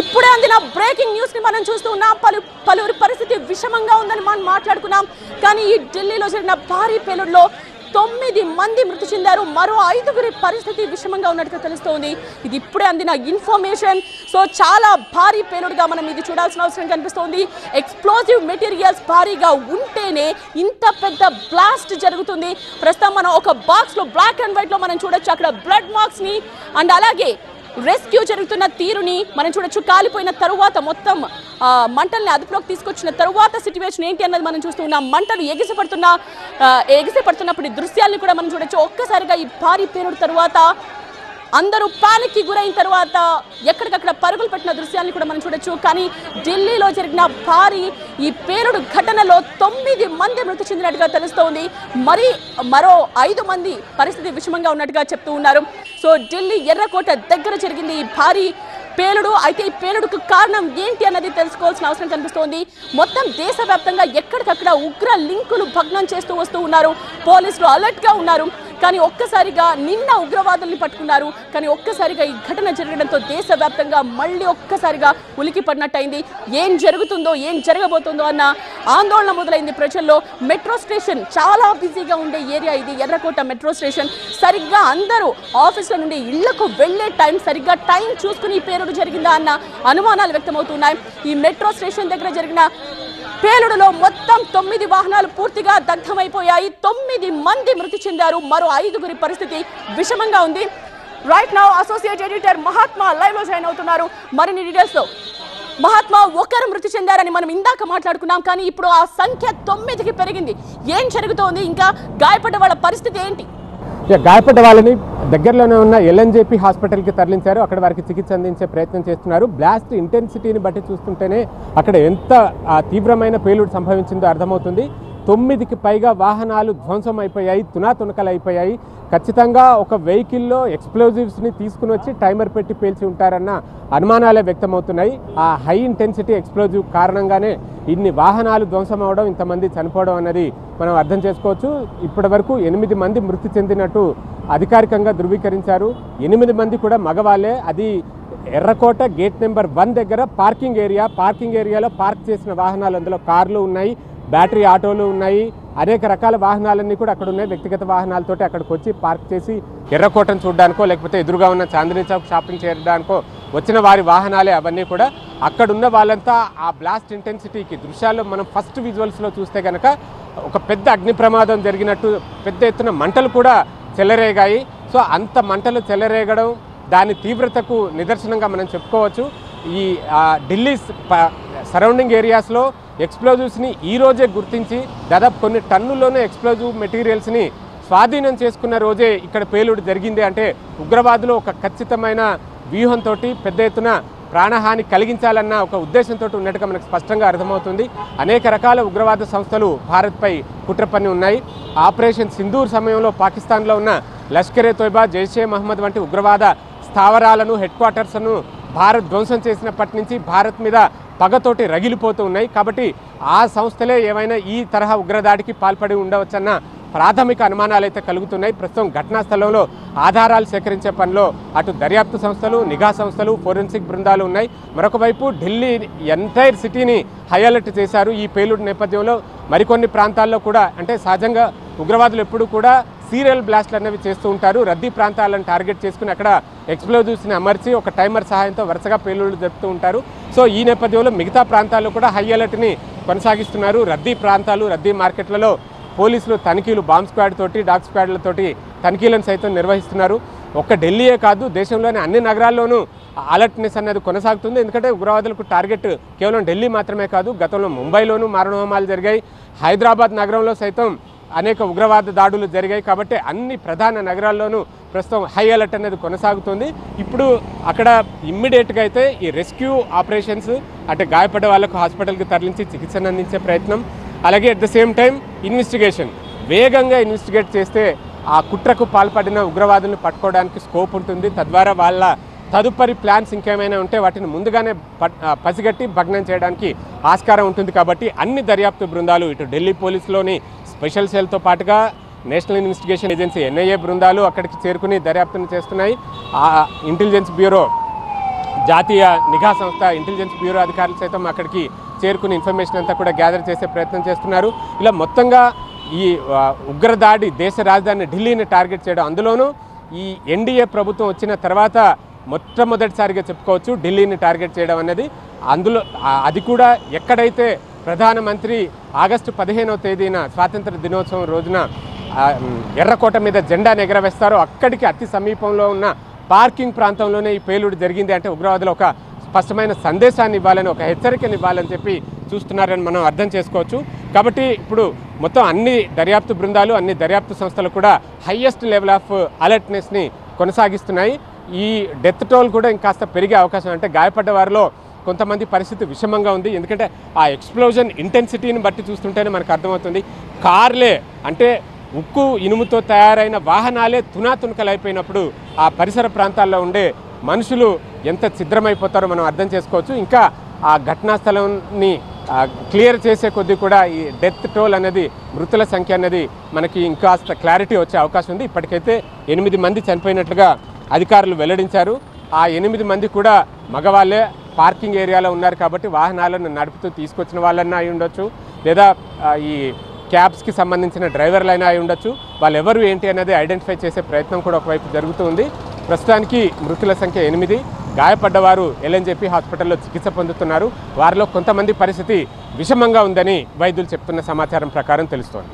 ఇప్పుడే అందిన breaking news ని మనం చూస్తూ ఉన్నాం. పలువురి పరిస్థితి విషమంగా ఉందని మనం మాట్లాడుకున్నాం. కానీ ఈ ఢిల్లీలో జరిగిన భారీ పేలుడులో 9 మంది మృతి చెందారు. మరో 5గురి పరిస్థితి విషమంగా ఉన్నట్టుగా తెలుస్తోంది. ఇది ఇప్పుడే అందిన ఇన్ఫర్మేషన్. సో చాలా భారీ పేలుడుగా మనం ఇది చూడాల్సిన అవసరం కనిపిస్తోంది. ఎక్స్ప్లోజివ్ మెటీరియల్స్ భారీగా ఉంటేనే ఇంత పెద్ద బ్లాస్ట్ జరుగుతుంది. ప్రస్తుతం మనం ఒక బాక్స్ లో బ్లాక్ అండ్ వైట్ లో మనం చూడొచ్చు. అక్కడ బ్లడ్ మార్క్స్ ని అండ్ అలాగే రెస్క్యూ జరుగుతున్న తీరుని మనం చూడొచ్చు. కాలిపోయిన తరువాత మొత్తం మంటల్ని అదుపులోకి తీసుకొచ్చిన తరువాత సిచ్యువేషన్ ఏంటి అన్నది మనం చూస్తూ ఉన్నాం. మంటలు ఎగిసిపడుతున్నప్పుడు దృశ్యాలను కూడా మనం చూడొచ్చు. ఒక్కసారిగా ఈ భారీ పేలుడు తరువాత అందరూ పానిక్ కి గురైన తర్వాత ఎక్కడికక్కడ పరుగులు పెట్టిన దృశ్యాన్ని కూడా మనం చూడొచ్చు. కానీ ఢిల్లీలో జరిగిన భారీ ఈ పేలుడు ఘటనలో 9 మంది మృతి చెందినట్టుగా తెలుస్తోంది. మరో 5 మంది పరిస్థితి విషమంగా ఉన్నట్టుగా చెప్తూ ఉన్నారు. సో ఢిల్లీ ఎర్రకోట దగ్గర జరిగింది ఈ భారీ పేలుడు. అయితే ఈ పేలుడుకు కారణం ఏంటి అన్నది తెలుసుకోవాల్సిన అవసరం కనిపిస్తోంది. మొత్తం దేశవ్యాప్తంగా ఎక్కడికక్కడ ఉగ్ర లింకులు భగ్నం చేస్తూ వస్తూ ఉన్నారు. పోలీసులు అలర్ట్ గా ఉన్నారు. కానీ ఒక్కసారిగా నిన్న ఉగ్రవాదుల్ని పట్టుకున్నారు. కానీ ఒక్కసారిగా ఈ ఘటన జరగడంతో దేశవ్యాప్తంగా మళ్ళీ ఒక్కసారిగా ఉలికి పడినట్టయింది. ఏం జరుగుతుందో ఏం జరగబోతుందో అన్న ఆందోళన మొదలైంది ప్రజల్లో. మెట్రో స్టేషన్ చాలా బిజీగా ఉండే ఏరియా ఇది, ఎర్రకోట మెట్రో స్టేషన్. సరిగ్గా అందరూ ఆఫీసుల నుండి ఇళ్లకు వెళ్లే సరిగ్గా టైం చూసుకుని ఈ పేలుడు జరిగిందా అన్న అనుమానాలు వ్యక్తమవుతున్నాయి. ఈ మెట్రో స్టేషన్ దగ్గర జరిగిన పేలుడులో మొత్తం 9 వాహనాలు పూర్తిగా దగ్ధమైపోయాయి. 9 మంది మృతి చెందారు. మరో 5గురి పరిస్థితి విషమంగా ఉంది. Right now associate editor Mahatma live లో జాయిన్ అవుతున్నారు. మరిన్ని డీటెయిల్స్ తో మహాత్మా, ఒకరు మృతి చెందారని మనం ఇందాక మాట్లాడుకున్నాం. కానీ ఇప్పుడు ఆ సంఖ్య 9కి పెరిగింది. ఏం జరుగుతోంది? ఇంకా గాయపడ్డ వాళ్ళ పరిస్థితి ఏంటి? గాయపడ్డ వాళ్ళని దగ్గరలోనే ఉన్న ఎల్ఎన్జేపీ హాస్పిటల్కి తరలించారు. అక్కడ వారికి చికిత్స అందించే ప్రయత్నం చేస్తున్నారు. బ్లాస్ట్ ఇంటెన్సిటీని బట్టి చూస్తుంటేనే అక్కడ ఎంత తీవ్రమైన పేలుడు సంభవించిందో అర్థమవుతుంది. 9కి పైగా వాహనాలు ధ్వంసం అయిపోయాయి, తునాతునకలు అయిపోయాయి. ఖచ్చితంగా ఒక వెహికల్లో ఎక్స్ప్లోజివ్స్ని తీసుకుని వచ్చి టైమర్ పెట్టి పేల్చి ఉంటారన్న అనుమానాలే వ్యక్తమవుతున్నాయి. ఆ హై ఇంటెన్సిటీ ఎక్స్ప్లోజివ్ కారణంగానే ఇన్ని వాహనాలు ధ్వంసం అవడం, ఇంతమంది చనిపోవడం అన్నది మనం అర్థం చేసుకోవచ్చు. ఇప్పటి వరకు 8 మంది మృతి చెందినట్టు అధికారికంగా ధృవీకరించారు. 8 మంది కూడా మగవాళ్ళే. అది ఎర్రకోట గేట్ నెంబర్ 1 దగ్గర పార్కింగ్ ఏరియాలో పార్క్ చేసిన వాహనాలు, అందులో కార్లు ఉన్నాయి, బ్యాటరీ ఆటోలు ఉన్నాయి, అనేక రకాల వాహనాలన్నీ కూడా అక్కడ ఉన్నాయి. వ్యక్తిగత వాహనాలతోటి అక్కడికి వచ్చి పార్క్ చేసి ఎర్రకోటను చూడడానికో లేకపోతే ఎదురుగా ఉన్న చాందినీ చౌక్ షాపింగ్ చేయడానికో వచ్చిన వారి వాహనాలే అవన్నీ కూడా. అక్కడున్న వాళ్ళంతా ఆ బ్లాస్ట్ ఇంటెన్సిటీకి, దృశ్యాల్లో మనం ఫస్ట్ విజువల్స్లో చూస్తే కనుక ఒక పెద్ద అగ్ని ప్రమాదం జరిగినట్టు పెద్ద ఎత్తున మంటలు కూడా చెలరేగాయి. సో అంత మంటలు చెలరేగడం దాని తీవ్రతకు నిదర్శనంగా మనం చెప్పుకోవచ్చు. ఈ ఢిల్లీ సరౌండింగ్ ఏరియాస్లో ఎక్స్ప్లోజివ్స్ని ఈరోజే గుర్తించి దాదాపు కొన్ని టన్నుల్లోనే ఎక్స్ప్లోజివ్ మెటీరియల్స్ని స్వాధీనం చేసుకున్న రోజే ఇక్కడ పేలుడు జరిగింది. అంటే ఉగ్రవాదులు ఒక ఖచ్చితమైన వ్యూహంతో పెద్ద ఎత్తున ప్రాణహాని కలిగించాలన్న ఒక ఉద్దేశంతో ఉన్నట్టుగా మనకు స్పష్టంగా అర్థమవుతుంది. అనేక రకాల ఉగ్రవాద సంస్థలు భారత్పై కుట్ర పన్ని ఉన్నాయి. ఆపరేషన్ సింధూర్ సమయంలో పాకిస్తాన్లో ఉన్న లష్కరే తోయిబా, జైషే మహమ్మద్ వంటి ఉగ్రవాద స్థావరాలను, హెడ్ క్వార్టర్స్ను భారత్ ధ్వంసం చేసినప్పటి నుంచి భారత్ మీద పగతోటి రగిలిపోతూ ఉన్నాయి. కాబట్టి ఆ సంస్థలే ఏమైనా ఈ తరహా ఉగ్రదాడికి పాల్పడి ఉండవచ్చన్న ప్రాథమిక అనుమానాలు అయితే కలుగుతున్నాయి. ప్రస్తుతం ఘటనా స్థలంలో ఆధారాలు సేకరించే పనిలో అటు దర్యాప్తు సంస్థలు, నిఘా సంస్థలు, ఫోరెన్సిక్ బృందాలు ఉన్నాయి. మరొక వైపు ఢిల్లీ ఎంటైర్ సిటీని హై అలర్ట్ చేశారు. ఈ పేలుడు నేపథ్యంలో మరికొన్ని ప్రాంతాల్లో కూడా, అంటే సహజంగా ఉగ్రవాదులు ఎప్పుడు కూడా సీరియల్ బ్లాస్ట్లు అనేవి చేస్తూ ఉంటారు. రద్దీ ప్రాంతాలను టార్గెట్ చేసుకుని అక్కడ ఎక్స్ప్లోజివ్స్ని అమర్చి ఒక టైమర్ సహాయంతో వరుసగా పేలుళ్లు జరుపుతూ ఉంటారు. సో ఈ నేపథ్యంలో మిగతా ప్రాంతాల్లో కూడా హై అలర్ట్ని కొనసాగిస్తున్నారు. రద్దీ ప్రాంతాలు, రద్దీ మార్కెట్లలో పోలీసులు తనిఖీలు, బాంబ్ స్క్వాడ్ తోటి, డాగ్ స్క్వాడ్లతోటి తనిఖీలను సైతం నిర్వహిస్తున్నారు. ఒక్క ఢిల్లీయే కాదు, దేశంలోని అన్ని నగరాల్లోనూ అలర్ట్నెస్ అనేది కొనసాగుతుంది. ఎందుకంటే ఉగ్రవాదులకు టార్గెట్ కేవలం ఢిల్లీ మాత్రమే కాదు, గతంలో ముంబైలోనూ మారణహోమాలు జరిగాయి, హైదరాబాద్ నగరంలో సైతం అనేక ఉగ్రవాద దాడులు జరిగాయి. కాబట్టి అన్ని ప్రధాన నగరాల్లోనూ ప్రస్తుతం హై అలర్ట్ అనేది కొనసాగుతుంది. ఇప్పుడు అక్కడ ఇమ్మీడియట్గా అయితే ఈ రెస్క్యూ ఆపరేషన్స్, అంటే గాయపడ్డ వాళ్ళకు హాస్పిటల్కి తరలించి చికిత్సను అందించే ప్రయత్నం, అలాగే at the same time investigation వేగంగా ఇన్వెస్టిగేట్ చేస్తే ఆ కుట్రకు పాల్పడిన ఉగ్రవాదులను పట్టుకోవడానికి స్కోప్ ఉంటుంది. తద్వారా వాళ్ళ తదుపరి ప్లాన్స్ ఇంకేమైనా ఉంటే వాటిని ముందుగానే పసిగట్టి భగ్నం చేయడానికి ఆస్కారం ఉంటుంది. కాబట్టి అన్ని దర్యాప్తు బృందాలు, ఇటు ఢిల్లీ పోలీసులోని స్పెషల్ సెల్తో పాటుగా నేషనల్ ఇన్వెస్టిగేషన్ ఏజెన్సీ ఎన్ఐఏ బృందాలు అక్కడికి చేరుకుని దర్యాప్తును చేస్తున్నాయి. ఇంటెలిజెన్స్ బ్యూరో జాతీయ నిఘా సంస్థ ఇంటెలిజెన్స్ బ్యూరో అధికారులు సైతం అక్కడికి చేరుకుని ఇన్ఫర్మేషన్ అంతా కూడా గ్యాదర్ చేసే ప్రయత్నం చేస్తున్నారు. ఇలా మొత్తంగా ఈ ఉగ్రదాడి దేశ రాజధాని ఢిల్లీని టార్గెట్ చేయడం, అందులోనూ ఈ ఎన్డీఏ ప్రభుత్వం వచ్చిన తర్వాత మొట్టమొదటిసారిగా చెప్పుకోవచ్చు ఢిల్లీని టార్గెట్ చేయడం అనేది. అందులో అది కూడా ఎక్కడైతే ప్రధానమంత్రి ఆగస్టు 15వ తేదీన స్వాతంత్ర దినోత్సవం రోజున ఎర్రకోట మీద జెండాను ఎగరవేస్తారో అక్కడికి అతి సమీపంలో ఉన్న పార్కింగ్ ప్రాంతంలోనే ఈ పేలుడు జరిగింది. అంటే ఉగ్రవాదులు ఒక స్పష్టమైన సందేశాన్ని ఇవ్వాలని, ఒక హెచ్చరికను ఇవ్వాలని చెప్పి చూస్తున్నారని మనం అర్థం చేసుకోవచ్చు. కాబట్టి ఇప్పుడు మొత్తం అన్ని దర్యాప్తు బృందాలు, అన్ని దర్యాప్తు సంస్థలు కూడా హైయెస్ట్ లెవెల్ ఆఫ్ అలర్ట్నెస్ని కొనసాగిస్తున్నాయి. ఈ డెత్ టోల్ కూడా ఇంకాస్త పెరిగే అవకాశం, అంటే గాయపడ్డ వారిలో కొంతమంది పరిస్థితి విషమంగా ఉంది. ఎందుకంటే ఆ ఎక్స్ప్లోజన్ ఇంటెన్సిటీని బట్టి చూస్తుంటేనే మనకు అర్థమవుతుంది. కార్లే అంటే ఉక్కు ఇనుముతో తయారైన వాహనాలే తునాతునకలైపోయినప్పుడు ఆ పరిసర ప్రాంతాల్లో ఉండే మనుషులు ఎంత ఛిద్రమైపోతారో మనం అర్థం చేసుకోవచ్చు. ఇంకా ఆ ఘటనా స్థలాన్ని క్లియర్ చేసే కొద్దీ కూడా ఈ డెత్ టోల్ అనేది, మృతుల సంఖ్య అనేది మనకి ఇంకాస్త క్లారిటీ వచ్చే అవకాశం ఉంది. ఇప్పటికైతే 8 మంది చనిపోయినట్లుగా అధికారులు వెల్లడించారు. ఆ 8 మంది కూడా మగవాళ్ళే, పార్కింగ్ ఏరియాలో ఉన్నారు కాబట్టి వాహనాలను నడుపుతూ తీసుకొచ్చిన వాళ్ళన్నా అయి ఉండొచ్చు, లేదా ఈ క్యాబ్స్కి సంబంధించిన డ్రైవర్లైనా అయి ఉండొచ్చు. వాళ్ళు ఎవరు ఏంటి అనేది ఐడెంటిఫై చేసే ప్రయత్నం కూడా ఒకవైపు జరుగుతుంది. ప్రస్తుతానికి మృతుల సంఖ్య 8, గాయపడ్డవారు ఎల్ఎన్జేపీ హాస్పిటల్లో చికిత్స పొందుతున్నారు. వారిలో కొంతమంది పరిస్థితి విషమంగా ఉందని వైద్యులు చెప్తున్న సమాచారం ప్రకారం తెలుస్తోంది.